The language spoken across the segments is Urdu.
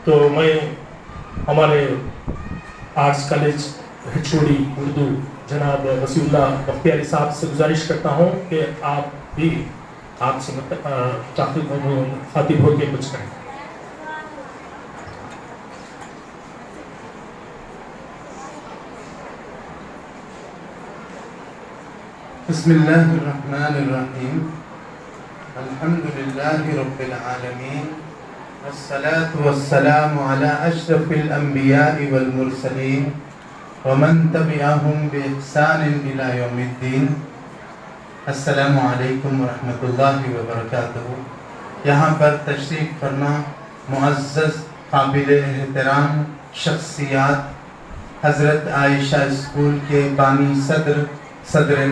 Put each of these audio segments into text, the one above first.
تو میں ہمارے آرٹس کالج ہچوڑی اردو جناب وسیع اللہ بختیاری صاحب سے گزارش کرتا ہوں کہ آپ بھی آپ سے خاطب ہو کے کچھ کریں. بسم اللہ الرحمن الرحیم الحمد للہ رب العالمین والصلاة والسلام علی اشرف الانبیاء والمرسلین ومن تبعهم بإحسان الى یوم الدین. السلام علیکم ورحمۃ اللہ وبرکاتہ. یہاں پر تشریف فرما معزز قابل احترام شخصیات حضرت عائشہ اسکول کے بانی صدر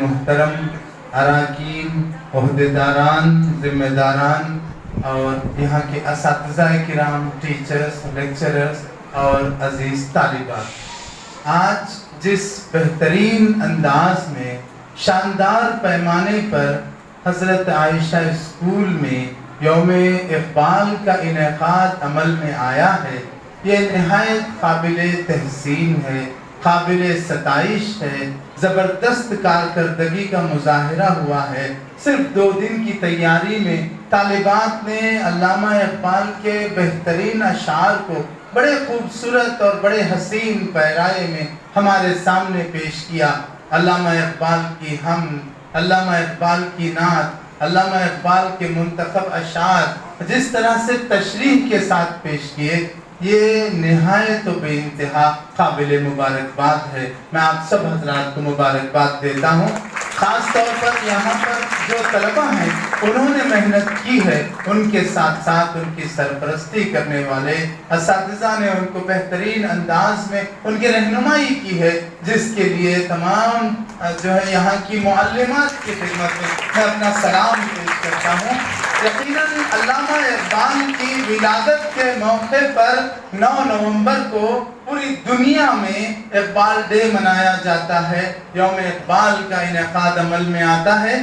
محترم، اراکین، عہدیداران، ذمہ داران اور یہاں کے اساتذہ کرام، ٹیچرز، لیکچررز اور عزیز طالبات، آج جس بہترین انداز میں شاندار پیمانے پر حضرت عائشہ اسکول میں یوم اقبال کا انعقاد عمل میں آیا ہے، یہ نہایت قابل تحسین ہے، قابل ستائش ہے، زبردست کارکردگی کا مظاہرہ ہوا ہے. صرف 2 دن کی تیاری میں طالبات نے علامہ اقبال کے بہترین اشعار کو بڑے خوبصورت اور بڑے حسین پیرائے میں ہمارے سامنے پیش کیا. علامہ اقبال کی حمد، علامہ اقبال کی نعت، علامہ اقبال کے منتخب اشعار جس طرح سے تشریح کے ساتھ پیش کیے، یہ نہایت و بے انتہا قابل مبارکباد ہے. میں آپ سب حضرات کو مبارکباد دیتا ہوں. خاص طور پر یہاں پر جو طلبہ ہیں انہوں نے محنت کی ہے، ان کے ساتھ ساتھ ان کی سرپرستی کرنے والے اساتذہ نے ان کو بہترین انداز میں ان کی رہنمائی کی ہے، جس کے لیے تمام جو ہے یہاں کی معلمات کی خدمت میں اپنا سلام پیش کرتا ہوں. یقیناً علامہ اقبال کی ولادت کے موقع پر 9 نومبر کو پوری دنیا میں اقبال ڈے منایا جاتا ہے، یوم اقبال کا انعقاد عمل میں آتا ہے.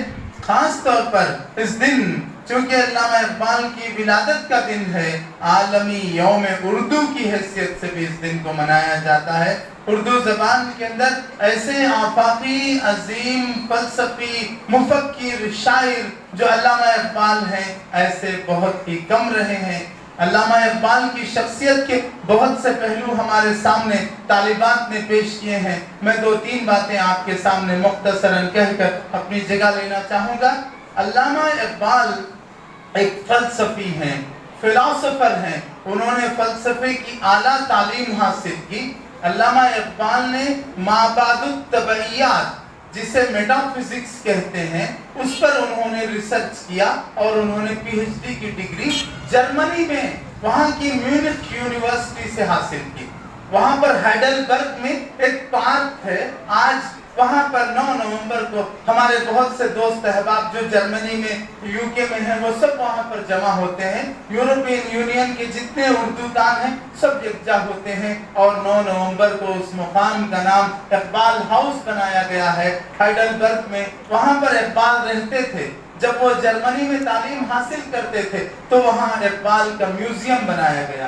خاص طور پر اس دن چونکہ علامہ اقبال کی ولادت کا دن ہے، عالمی یوم اردو کی حیثیت سے بھی اس دن کو منایا جاتا ہے. اردو زبان کے اندر ایسے آفاقی، عظیم، فلسفی، مفکر، شاعر جو علامہ اقبال ہیں ایسے بہت ہی کم رہے ہیں. علامہ اقبال کی شخصیت کے بہت سے پہلو ہمارے سامنے طالبات نے پیش کیے ہیں. میں 2-3 باتیں آپ کے سامنے مختصراً کہہ کر اپنی جگہ لینا چاہوں گا. علامہ اقبال ایک فلسفی ہیں، فلاسفر ہیں. انہوں نے فلسفے کی اعلیٰ تعلیم حاصل کی. علامہ اقبال نے مابعد الطبعیات جسے میٹا فزکس کہتے ہیں اس پر انہوں نے ریسرچ کیا اور انہوں نے پی ایچ ڈی کی ڈگری جرمنی میں وہاں کی میونخ یونیورسٹی سے حاصل کی. وہاں پر ہائیڈلبرگ میں ایک پارک ہے. آج وہاں پر 9 نومبر کو ہمارے بہت سے دوست احباب جو جرمنی میں، یو کے میں ہیں، وہ سب وہاں پر جمع ہوتے ہیں. یورپین یونین کے جتنے اردو دان ہیں سب یکجا ہوتے ہیں اور 9 نومبر کو اس مقام کا نام اقبال ہاؤس بنایا گیا ہے ہائیڈلبرگ میں. وہاں پر اقبال رہتے تھے. جب وہ جرمنی میں تعلیم حاصل کرتے تھے تو وہاں اقبال کا میوزیم بنایا گیا.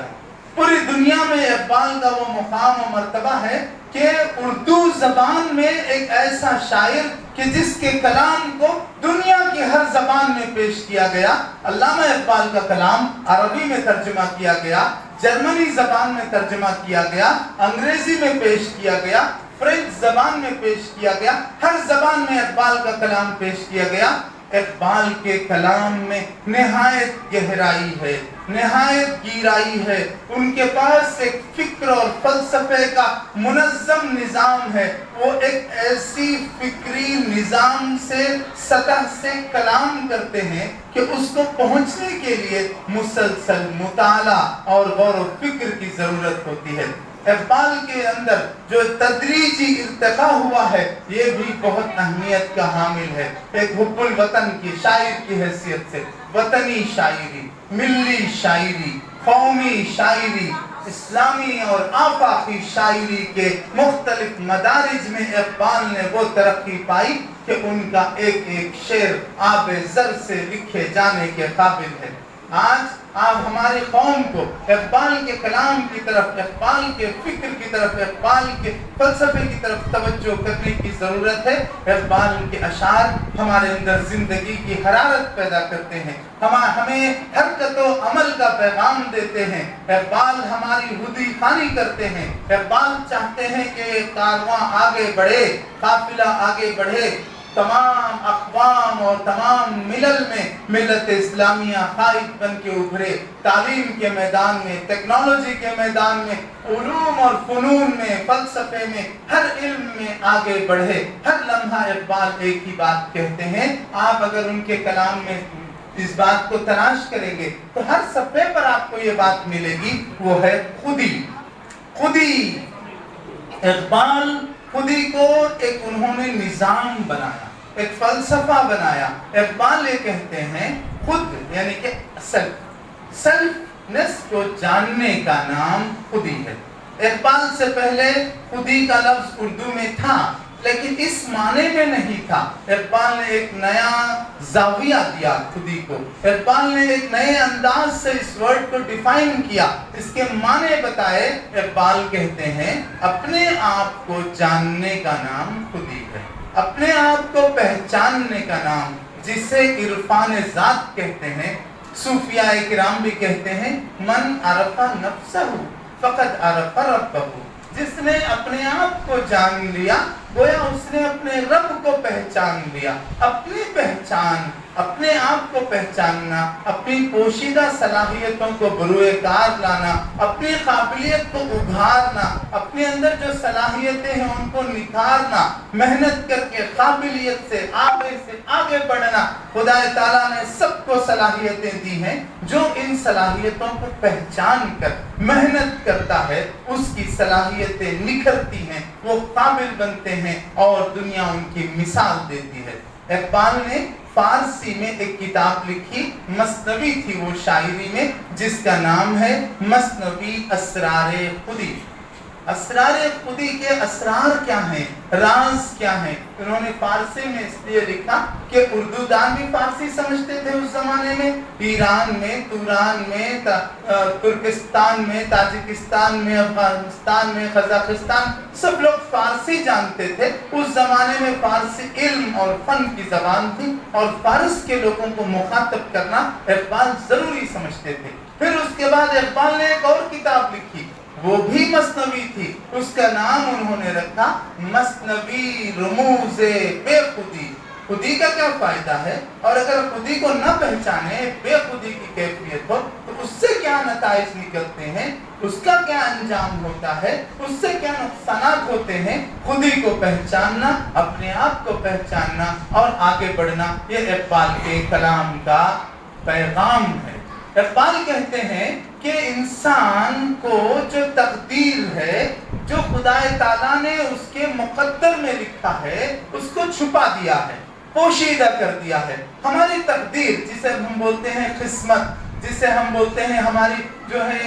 پوری دنیا میں اقبال کا وہ مقام و مرتبہ ہے کہ اردو زبان میں ایک ایسا شاعر کہ جس کے کلام کو دنیا کی ہر زبان میں پیش کیا گیا. علامہ اقبال کا کلام عربی میں ترجمہ کیا گیا، جرمنی زبان میں ترجمہ کیا گیا، انگریزی میں پیش کیا گیا، فرینچ زبان میں پیش کیا گیا، ہر زبان میں اقبال کا کلام پیش کیا گیا. اقبال کے کلام میں نہایت گہرائی ہے، نہایت گہرائی ہے. ان کے پاس ایک فکر اور فلسفے کا منظم نظام ہے. وہ ایک ایسی فکری نظام سے سطح سے کلام کرتے ہیں کہ اس کو پہنچنے کے لیے مسلسل مطالعہ اور غور و فکر کی ضرورت ہوتی ہے. اقبال کے اندر جو تدریجی ارتقا ہوا ہے یہ بھی بہت اہمیت کا حامل ہے. ایک حب الوطن کی شاعر کی حیثیت سے وطنی شاعری، ملی شاعری، قومی شاعری، اسلامی اور آفاقی شاعری کے مختلف مدارج میں اقبال نے وہ ترقی پائی کہ ان کا ایک ایک شعر آب زر سے لکھے جانے کے قابل ہے. آج آپ ہماری قوم کو اقبال کے کلام کی طرف، اقبال کے فکر کی طرف، اقبال کے فلسفے کی طرف توجہ کرنے کی ضرورت ہے۔ اقبال کے اشعار ہمارے اندر زندگی کی حرارت پیدا کرتے ہیں، ہمیں حرکت و عمل کا پیغام دیتے ہیں۔ اقبال ہماری ہدی خوانی کرتے ہیں۔ اقبال چاہتے ہیں کہ کارواں آگے بڑھے، قافلہ آگے بڑھے، تمام اقوام اور تمام ملل میں ملت اسلامیہ قائد بن کے ابھرے، تعلیم کے میدان میں، ٹیکنالوجی کے میدان میں، علوم اور فنون میں، فلسفے میں، ہر علم میں آگے بڑھے۔ ہر لمحہ اقبال ایک ہی بات کہتے ہیں، آپ اگر ان کے کلام میں اس بات کو تلاش کریں گے تو ہر صفحے پر آپ کو یہ بات ملے گی، وہ ہے خودی۔ خودی، اقبال خودی کو ایک انہوں نے نظام بنایا، ایک فلسفہ بنایا۔ اقبال یہ کہتے ہیں خود یعنی کہ سیلفنس کو جاننے کا نام خودی ہے۔ اقبال سے پہلے خودی کا لفظ اردو میں تھا لیکن اس معنی میں نہیں تھا۔ اقبال نے ایک نیا زاویہ دیا خودی کو، اقبال نے ایک نئے انداز سے اس ورڈ کو ڈیفائن کیا، اس کے معنی بتائے۔ اقبال کہتے ہیں اپنے آپ کو جاننے کا نام خودی ہے، اپنے آپ کو پہچاننے کا نام، جسے عرفان ذات کہتے ہیں۔ صوفیاء کرام بھی کہتے ہیں من عرف نفسہ فقد عرف ربہ، جس نے اپنے آپ کو جان لیا گویا اس نے اپنے رب کو پہچان لیا۔ اپنی پہچان، اپنے آپ کو پہچاننا، اپنی پوشیدہ صلاحیتوں کو بروئے کار لانا، اپنی قابلیت کو ابھارنا، اپنے اندر جو صلاحیتیں ہیں ان کو نکھارنا، محنت کر کے قابلیت سے آگے بڑھنا۔ خدا تعالیٰ نے سب کو صلاحیتیں دی ہیں، جو ان صلاحیتوں کو پہچان کر محنت کرتا ہے اس کی صلاحیتیں نکھرتی ہیں، وہ قابل بنتے ہیں اور دنیا ان کی مثال دیتی ہے۔ اقبال نے فارسی میں ایک کتاب لکھی، مثنوی تھی وہ شاعری میں، جس کا نام ہے مثنوی اسرار خودی۔ اسرار خودی کے اسرار کیا ہیں، راز کیا ہیں؟ انہوں نے فارسی میں اس لیے لکھا کہ اردو دان بھی فارسی سمجھتے تھے اس زمانے میں، ایران میں، توران میں، ترکستان میں، تاجکستان میں، افغانستان میں، قزاقستان، سب لوگ فارسی جانتے تھے۔ اس زمانے میں فارسی علم اور فن کی زبان تھی اور فارس کے لوگوں کو مخاطب کرنا اقبال ضروری سمجھتے تھے۔ پھر اس کے بعد اقبال نے ایک اور کتاب لکھی، وہ بھی مثنوی تھی، اس کا نام انہوں نے رکھا مثنوی رموز بے خودی۔ خودی کا کیا فائدہ ہے، اور اگر خودی کو نہ پہچانے، بے خودی کی کیفیت ہو، تو اس سے کیا نتائج نکلتے ہیں، اس کا کیا انجام ہوتا ہے، اس سے کیا نقصانات ہوتے ہیں۔ خودی کو پہچاننا، اپنے آپ کو پہچاننا اور آگے بڑھنا، یہ اقبال کے کلام کا پیغام ہے۔ اقبال کہتے ہیں کہ انسان کو جو تقدیر ہے، جو خدا تعالیٰ نے اس کے مقدر میں لکھا ہے، اس کو چھپا دیا ہے، پوشیدہ کر دیا ہے۔ ہماری تقدیر جسے ہم بولتے ہیں قسمت، جسے ہم بولتے ہیں ہماری جو ہے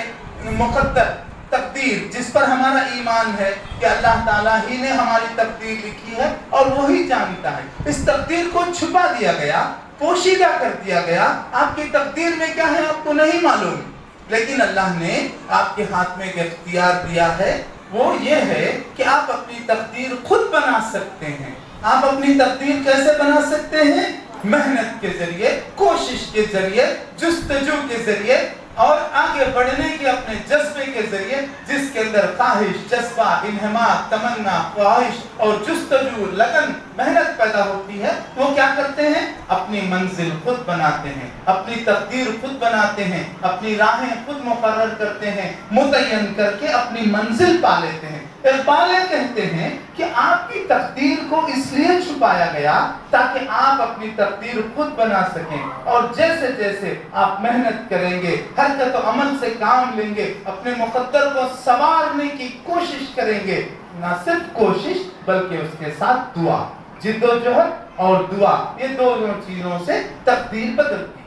مقدر تقدیر، جس پر ہمارا ایمان ہے کہ اللہ تعالیٰ ہی نے ہماری تقدیر لکھی ہے اور وہی جانتا ہے، اس تقدیر کو چھپا دیا گیا، پوشیدہ کر دیا گیا۔ آپ کی تقدیر میں کیا ہے آپ کو نہیں معلوم، لیکن اللہ نے آپ کے ہاتھ میں ایک اختیار دیا ہے، وہ یہ ہے کہ آپ اپنی تقدیر خود بنا سکتے ہیں۔ آپ اپنی تقدیر کیسے بنا سکتے ہیں؟ محنت کے ذریعے، کوشش کے ذریعے، جستجو کے ذریعے اور آگے بڑھنے کے اپنے جذبے کے ذریعے، جس کے اندر خواہش، جذبہ، انہماک، تمنا، خواہش اور جستجو، لگن، محنت پیدا ہوتی ہے، وہ کیا کرتے ہیں؟ اپنی منزل خود بناتے ہیں، اپنی تقدیر خود بناتے ہیں، اپنی راہیں خود مقرر کرتے ہیں، متعین کر کے اپنی منزل پا لیتے ہیں۔ اقبال کہتے ہیں کہ آپ کی تقدیر کو اس لیے چھپایا گیا تاکہ آپ اپنی تقدیر خود بنا سکیں، اور جیسے جیسے آپ محنت کریں گے، حرکت و عمل سے کام لیں گے، اپنے مقدر کو سنوارنے کی کوشش کریں گے، نہ صرف کوشش بلکہ اس کے ساتھ دعا، جد و جہد اور دعا، یہ دونوں چیزوں سے تقدیر بدلتی ہے۔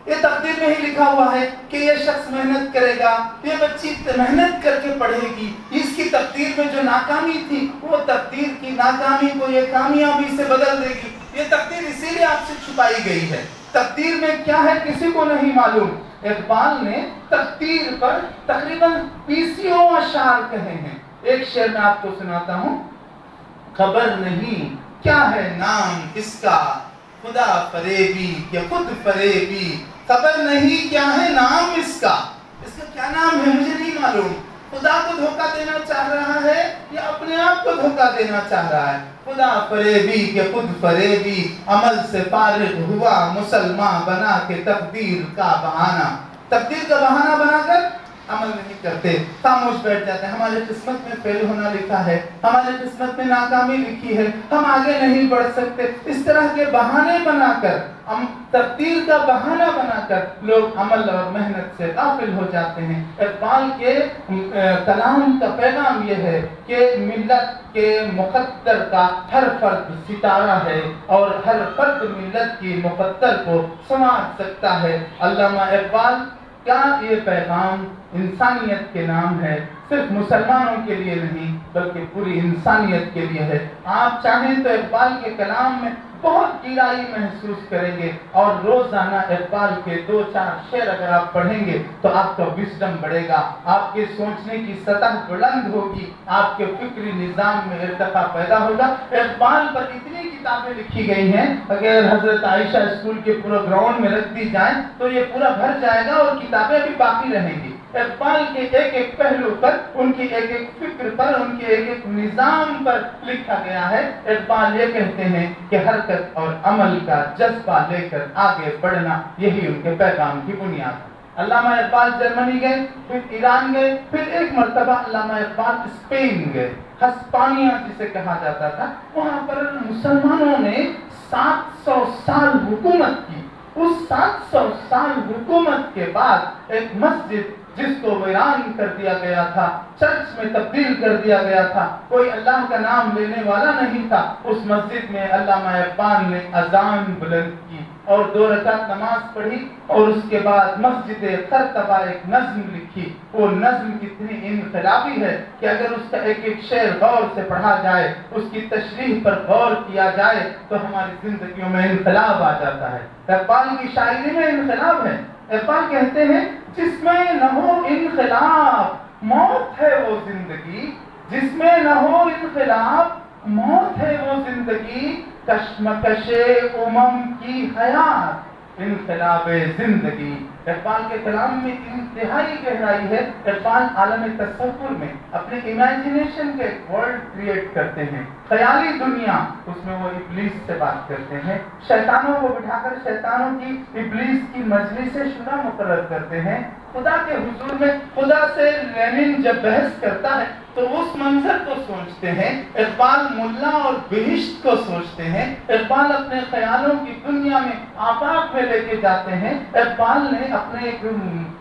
یہ تقدیر میں ہی لکھا ہوا ہے کہ یہ شخص محنت کرے گا، یہ بچی محنت کر کے پڑھے گی، اس کی تقدیر میں جو ناکامی تھی وہ تقدیر کی ناکامی کو یہ کامیابی سے بدل دے گی۔ یہ تقدیر اسی لیے آپ سے چھپائی گئی ہے۔ تقدیر میں کیا ہے کسی کو نہیں معلوم۔ اقبال نے تقدیر پر تقریباً 20 اشعار کہے ہیں۔ ایک شعر میں آپ کو سناتا ہوں۔ خبر نہیں کیا ہے نام اس کا، خدا فریبی یا خود فریبی، خبر نہیں کیا ہے نام اس کا کیا نام ہے مجھے نہیں معلوم۔ خدا کو دھوکہ دینا چاہ رہا ہے یا اپنے آپ کو دھوکہ دینا چاہ رہا ہے؟ خدا فریبی کہ خود فریبی، عمل سے فارغ ہوا مسلمان بنا کے تقدیر کا بہانہ، تقدیر کا بہانہ بنا کر عمل نہیں کرتے، خاموش بیٹھ جاتے ہیں۔ ہماری قسمت میں فیل ہونا لکھا ہے، ہماری قسمت میں ناکامی لکھی ہے، ہم آگے نہیں بڑھ سکتے، اس طرح کے بہانے بنا کر، تقدیر کا بہانہ بنا کر لوگ عمل اور محنت سے غافل ہو جاتے ہیں۔ اقبال کے کلام کا پیغام یہ ہے کہ ملت کے مقدر کا ہر فرد ستارہ ہے اور ہر فرد ملت کی مقدر کو سنوار سکتا ہے۔ علامہ اقبال کا یہ پیغام انسانیت کے نام ہے، صرف مسلمانوں کے لیے نہیں بلکہ پوری انسانیت کے لیے ہے۔ آپ چاہیں تو اقبال کے کلام میں بہت گہرائی محسوس کریں گے، اور روزانہ اقبال کے 2-4 شعر اگر آپ پڑھیں گے تو آپ کا وژڈم بڑھے گا، آپ کے سوچنے کی سطح بلند ہوگی، آپ کے فکری نظام میں ارتقا پیدا ہوگا۔ اقبال پر اتنی کتابیں لکھی گئی ہیں، اگر حضرت عائشہ اسکول کے پورا گراؤنڈ میں رکھ دی جائیں تو یہ پورا بھر جائے گا اور کتابیں بھی باقی رہیں گی۔ اقبال کے ایک ایک پہلو پر، ان کی ایک ایک فکر پر، ان کے ایک ایک نظام پر لکھا گیا ہے۔ اقبال یہ کہتے ہیں کہ حرکت اور عمل کا جذبہ لے کر آگے بڑھنا، یہی ان کے پیغام کی بنیاد ہے۔ علامہ اقبال جرمنی گئے، پھر ایران گئے، پھر ایک مرتبہ علامہ اقبال اسپین گئے، ہسپانیہ جسے کہا جاتا تھا۔ وہاں پر مسلمانوں نے 700 سال حکومت کی۔ اس 700 سال حکومت کے بعد ایک مسجد جس کو ویران کر دیا گیا تھا، چرچ میں تبدیل کر دیا گیا تھا، کوئی اللہ کا نام لینے والا نہیں تھا، اس مسجد میں علامہ اقبال نے اذان بلند کی اور 2 رکعت نماز پڑھی، اور اس کے بعد مسجد قرطبہ ایک نظم لکھی۔ وہ نظم کتنی انقلابی ہے کہ اگر اس کا ایک ایک شعر غور سے پڑھا جائے، اس کی تشریح پر غور کیا جائے تو ہماری زندگیوں میں انقلاب آ جاتا ہے۔ اقبال کی شاعری میں انقلاب ہے۔ اقبال کہتے ہیں جس میں نہ ہو انقلاب موت ہے وہ زندگی، جس میں نہ ہو انقلاب موت ہے وہ زندگی، کشمکش امم کی حیات انقلاب زندگی۔ اقبال کے کلام میں انتہائی گہرائی ہے۔ اقبال عالم تصور میں اپنے امیجنیشن کا ایک ورلڈ کریٹ کرتے ہیں، خیالی دنیا، اس میں وہ ابلیس سے بات کرتے ہیں، شیطانوں کو بٹھا کر شیطانوں کی ابلیس کی مجلس شورا مقرر کرتے ہیں۔ خدا کے حضور میں خدا سے لینن جب بحث کرتا ہے تو اس منظر کو سوچتے ہیں۔ اقبال ملا اور بہشت کو سوچتے ہیں۔ اقبال اپنے خیالوں کی دنیا میں آفاق میں لے کے جاتے ہیں۔ اقبال نے اپنے ایک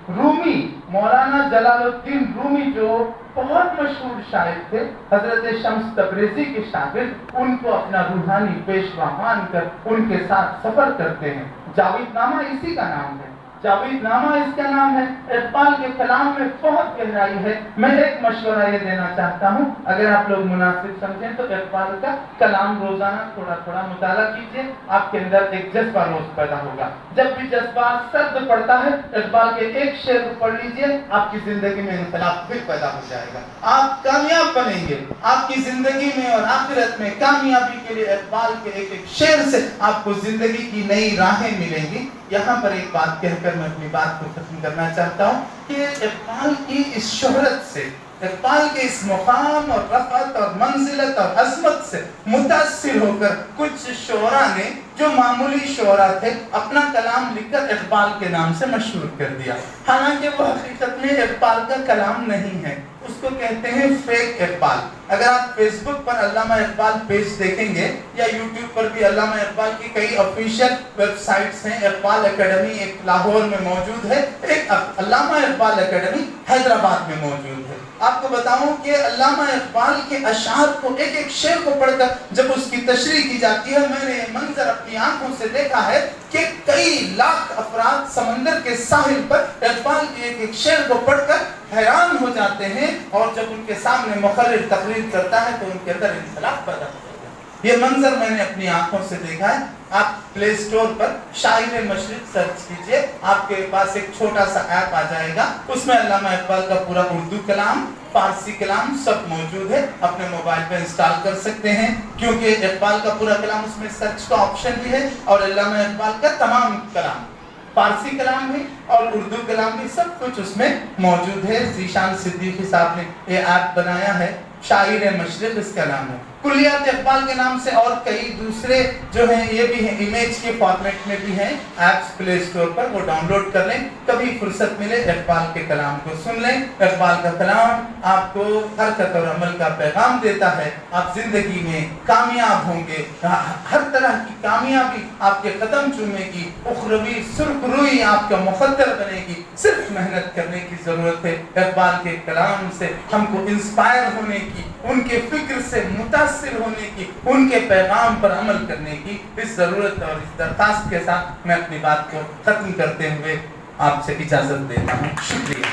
رومی، مولانا جلال الدین رومی، جو بہت مشہور شاعر تھے، حضرت شمس تبریزی کے شاگرد، ان کو اپنا روحانی پیشوا مان کر ان کے ساتھ سفر کرتے ہیں۔ جاوید نامہ اسی کا نام ہے، جاوید نامہ اس کا نام ہے۔ اقبال کے کلام میں بہت گہرائی ہے۔ میں ایک مشورہ یہ دینا چاہتا ہوں، اگر آپ لوگ مناسب سمجھیں تو اقبال کا کلام روزانہ تھوڑا تھوڑا مطالعہ کیجئے، آپ کے اندر ایک جذبہ روز پیدا ہوگا۔ جب بھی جذبہ سرد پڑتا ہے، اقبال کے ایک شعر کو پڑھ لیجئے، آپ کی زندگی میں انقلاب پھر پیدا ہو جائے گا، آپ کامیاب بنیں گے۔ آپ کی زندگی میں اور آخرت میں کامیابی کے لیے اقبال کے ایک ایک شعر سے آپ کو زندگی کی نئی راہیں ملیں گی۔ یہاں پر ایک بات کہہ کر میں اپنی بات کو ختم کرنا چاہتا ہوں کہ اقبال کی اس شہرت سے، اقبال کے اس مقام اور رفعت اور منزلت اور عظمت سے متاثر ہو کر کچھ شعراء نے، جو معمولی شعراء تھے، اپنا کلام لکھ کر اقبال کے نام سے مشہور کر دیا، حالانکہ وہ حقیقت میں اقبال کا کلام نہیں ہے، اس کو کہتے ہیں فیک اقبال۔ اگر آپ فیس بک پر علامہ اقبال پیج دیکھیں گے یا یوٹیوب پر بھی علامہ اقبال کی کئی آفیشیل ویب سائٹس ہیں، اقبال اکیڈمی ایک لاہور میں موجود ہے، ایک علامہ اقبال اکیڈمی حیدرآباد میں موجود ہے۔ آپ کو بتاؤں کہ علامہ اقبال کے اشعار کو ایک ایک شعر کو پڑھ کر جب اس کی تشریح کی جاتی ہے، میں نے یہ منظر اپنی آنکھوں سے دیکھا ہے کہ کئی لاکھ افراد سمندر کے ساحل پر اقبال کے ایک ایک شعر کو پڑھ کر حیران ہو جاتے ہیں، اور جب ان کے سامنے مقرر تقریر کرتا ہے تو ان کے اندر انقلاب پیدا ہوتا ہے۔ یہ منظر میں نے اپنی آنکھوں سے دیکھا ہے. آپ پلے اسٹور پر شاعر مشرق سرچ کیجئے, آپ کے پاس ایک چھوٹا سا ایپ آ جائے گا, اس میں علامہ اقبال کا پورا اردو کلام, فارسی کلام سب موجود ہے. اپنے موبائل پہ انسٹال کر سکتے ہیں, کیونکہ اقبال کا پورا کلام اس میں سرچ کا آپشن بھی ہے, اور علامہ اقبال کا تمام کلام, فارسی کلام بھی اور اردو کلام بھی, سب کچھ اس میں موجود ہے. ذیشان صدیقی صاحب نے یہ ایپ بنایا ہے, شاعر مشرق اس کا نام ہے. کلیات اقبال کے نام سے اور کئی دوسرے جو ہیں یہ بھی ہیں, امیج کے فارمیٹ میں بھی ہیں ایپس پلے اسٹور پر, وہ ڈاؤن لوڈ کر لیں. کبھی فرصت ملے اقبال کے کلام کو سن لیں. اقبال کا کلام آپ کو حرکت اور عمل کا پیغام دیتا ہے. آپ زندگی میں کامیاب ہوں گے, ہر طرح کی کامیابی آپ کے قدم چومے گی, اخروی سرخ روئی آپ کا مقدر بنے گی. صرف محنت کرنے کی ضرورت ہے. اقبال کے کلام سے ہم کو انسپائر ہونے کی, ان کے فکر سے متاثر ہونے کی, ان کے پیغام پر عمل کرنے کی اس ضرورت اور اس درخواست کے ساتھ میں اپنی بات کو ختم کرتے ہوئے آپ سے اجازت دیتا ہوں. شکریہ.